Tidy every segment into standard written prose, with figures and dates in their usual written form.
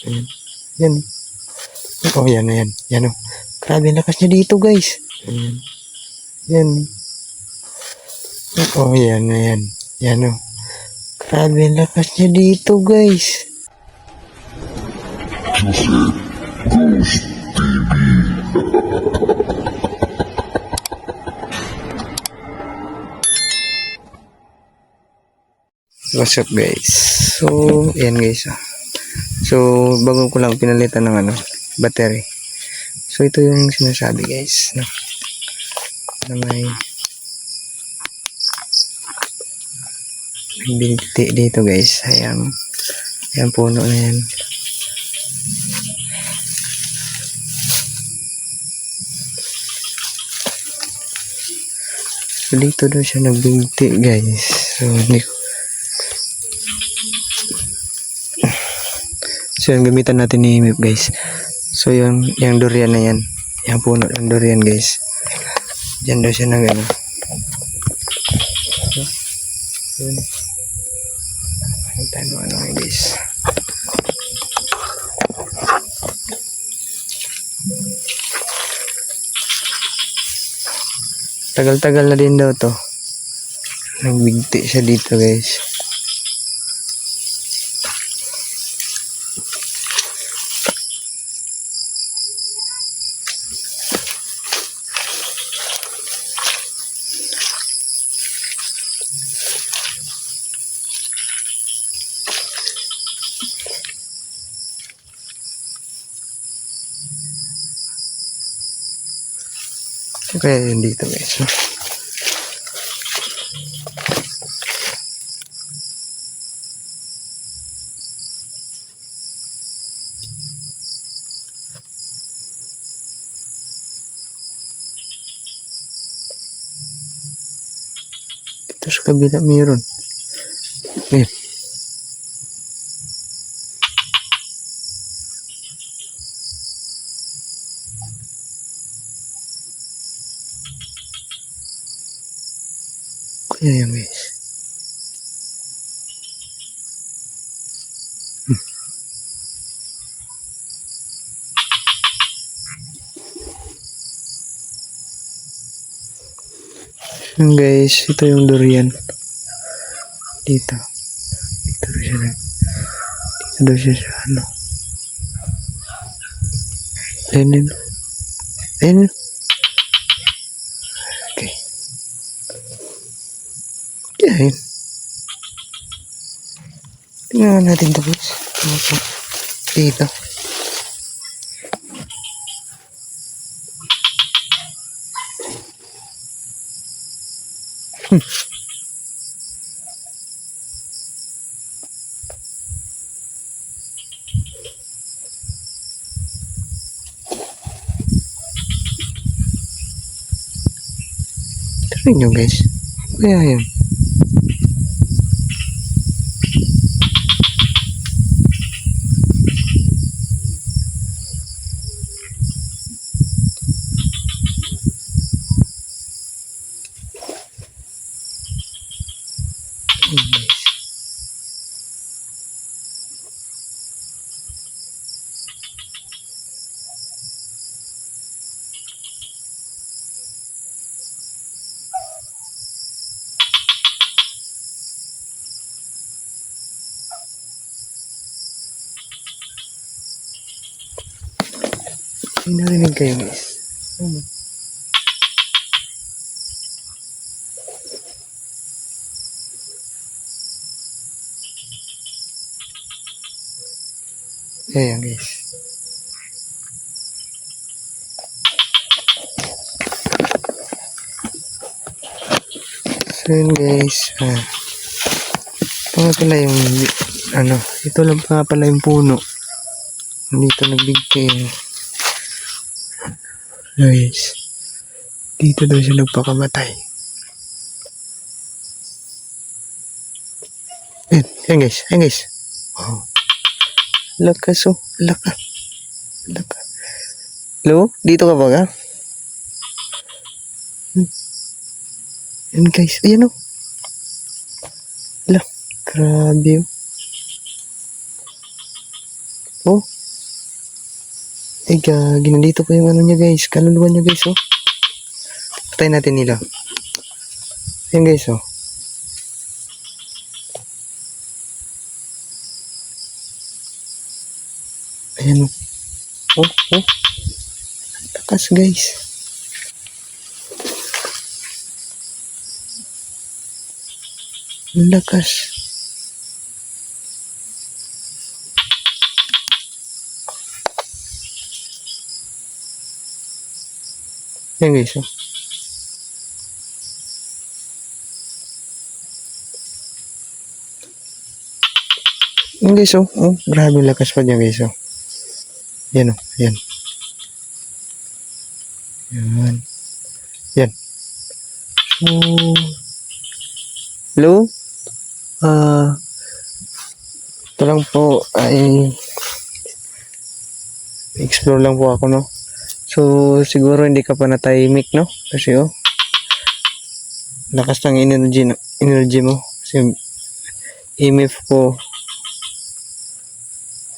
Ayan. Yan. Oh, yan, yan. Yan, oh. Grabe, ang lakas niya dito, guys. Ayan. Yan. Oh, yan, yan. Yan, oh. Grabe, ang lakas niya dito, guys. What's up, guys? So, yan, guys. So, bago ko lang pinalitan ng battery. So, ito yung sinasabi, guys. No? Na may binti dito, guys. Ayan. Ayan, puno na yan. So, dito daw siya nagbinti, guys. So, hindi ko. So, yung gamitan natin ni Mip, guys. So, yung durian na yan. Yung puno ng durian, guys. Diyan daw siya nag So, yun. Ano guys. Tagal-tagal na din daw to. Nagbigti siya dito, guys. Kaya yun dito, guys. No? Dito sa kabila mayroon. Ayan. Kaya yan, guys. Yan, guys, ito yung durian. Dito. Dito daw siya dito daw siya sa Ayun. Ayun. Okay. Yan. Tingnan natin ito, guys. Dito. Tignan nyo, guys. Kaya yan. Guys. May narinig kayo, guys. Ayan, guys. So yun, guys. Ito nga pala yung ito lang nga pala yung puno. Dito nagbigti. Guys. Dito daw siya nagpakamatay. Ayan, guys. Ayan, guys. Wow. Lakas, oh. Lakas. Hello? Dito ka ba, ga? Ayan, guys. Ayan, oh. Grabe, oh. Oh, ay gagi, nandito pa yung ano niya guys. Kaluluwa niya guys, oh. Patayin natin nila. Ayan guys, oh. Ayan, oh. Oh, oh. Takas guys. Ang lakas. Ayan guys, oh. Ayan guys, oh. Oh, grabe yung lakas pa niya guys, oh. Ayan, oh. Ayan. Ayan. Ayan. So, hello? Ito lang po ay explore lang po ako, no? So, siguro hindi ka pa natahimik, no? Kasi, oh, lakas ng energy mo. Kasi, EMF ko,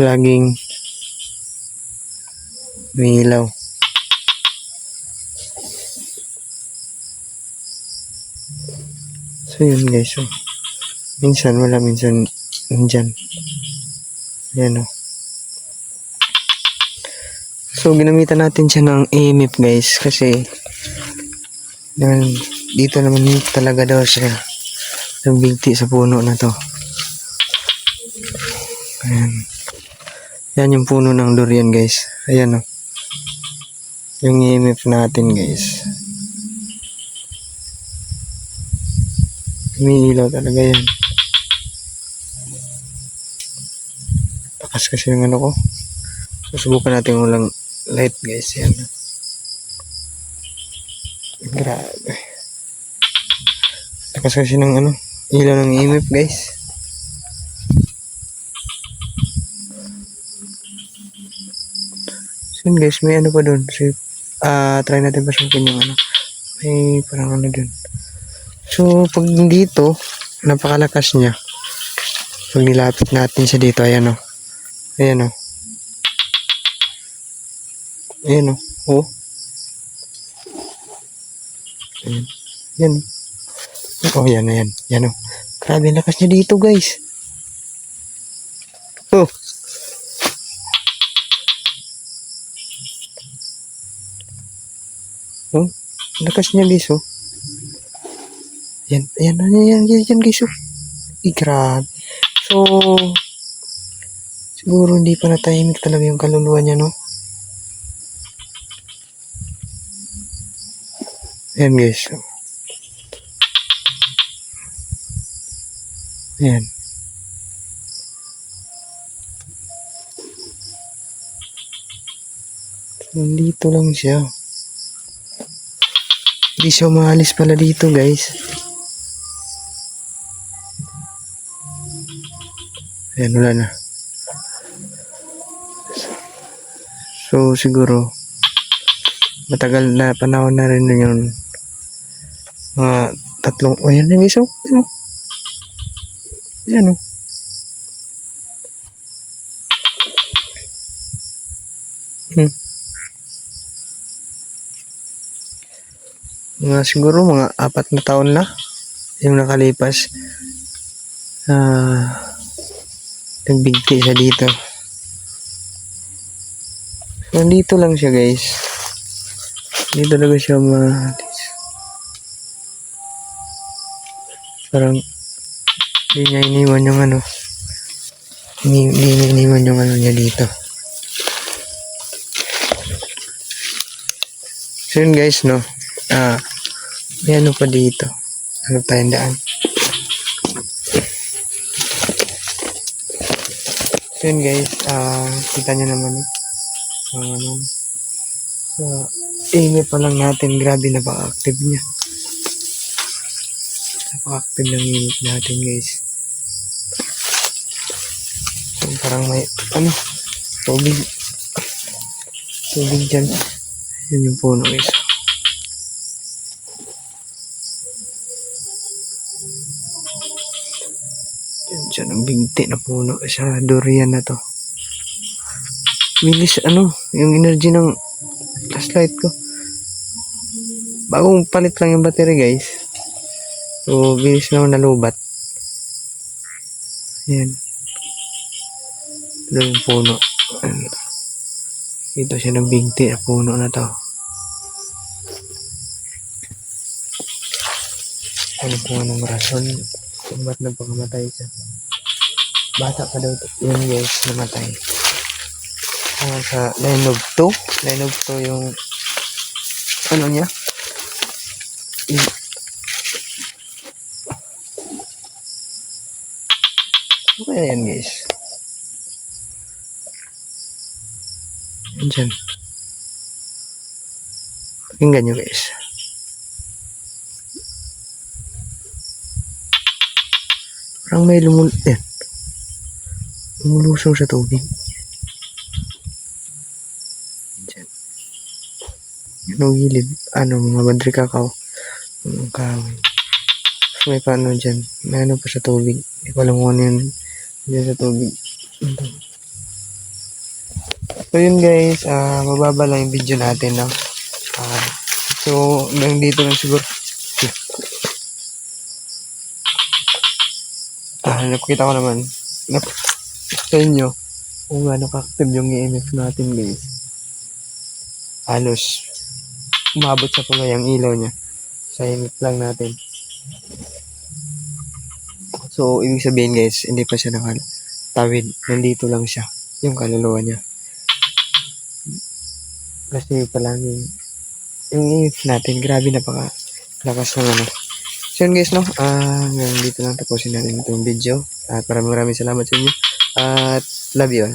laging umiilaw. So, yun guys, oh. Minsan wala, minsan nandyan. Ayan, oh. So, ginamitan natin siya ng EMF guys, kasi dito naman talaga daw siya nagbigti sa puno na to. Ayan. Yan yung puno ng durian guys. Ayan, oh. Yung EMF natin guys. Umiilaw talaga yan. Takas kasi yung ano ko. Susubukan natin walang light guys. Yan. Grabe. Takas kasi ng ano, ilaw ng EMF guys. So yun guys, may ano pa doon. So, try natin pasukin yung ano. May parang ano doon. So pag dito, napakalakas niya. Pag nilapit natin siya dito, ayan o. Ayan o. Ayan o. Oh. Ayan. Ayan. Oh, yan, ayan. Yan o. Grabe, lakas niya dito, guys. Oh. Oh. Lakas niya, guys, oh. Ayan, ayan, ayan, ayan, ayan, guys, oh. Ay, grabe. So, siguro hindi pa natahimik talaga yung kaluluwa niya, no? Ayan, guys. Oh. Ayan. Nandito lang siya. Hindi siya umaalis pala dito, guys. Ayan, wala na. So, siguro, matagal na panahon na rin yun. Mga tatlong, oh, yan, guys, oh. Ayan, oh. Ayan, oh. Siguro mga 4 na taon na yung nakalipas. Nagbigti siya dito. So, nandito lang siya guys. Dito talaga siya parang hindi niya iniwan yung ano. Hindi niya iniwan yung ano niya dito. So yun guys, no. May ano pa dito. Ano tayong daan. So yun guys, kita nyo naman. So, EMF pa lang natin. Grabe, napaka-active niya. Napaka-active ng EMF natin guys. So, parang may, ano, tubig dyan. Yun yung puno guys. Yan siya ng bigti na puno sa durian na to. Bilis yung energy ng flashlight ko. Bagong palit lang yung battery guys. So, bilis lang nalubat. Ayan. Ito yung puno. Ayan. Ito siya ng bigti na puno na to. Ano po anong rason kung ba't nagpakamatay siya. Bata pa daw ito. Yun guys, namatay. Sa line of 2. Line of 2 yung ano niya. Okay na yan guys. Yan dyan. Pakinggan nyo guys. Parang may lumulusong sa tubig. Dyan. Yan ang gilid. Mga bandri kakao. Kahoy. May paano dyan. May ano pa sa tubig. Hindi ko alam kung ano yun. Dyan sa tubig. So yun guys. Mababa lang yung video natin. No? So hanggang dito lang siguro. Napakita ko naman sa inyo kung gaano ka-active yung EMF natin guys. Halos umabot sa pulay ang ilaw niya sa EMF lang natin. So ibig sabihin guys, hindi pa siya nakatawid. Nandito lang siya, yung kaluluwa niya. Kasi palagi yung EMF natin, grabe napaka-lakas ng So yun guys, no? Hanggang dito lang tapusin natin itong video. At maraming salamat sa inyo. At love you all.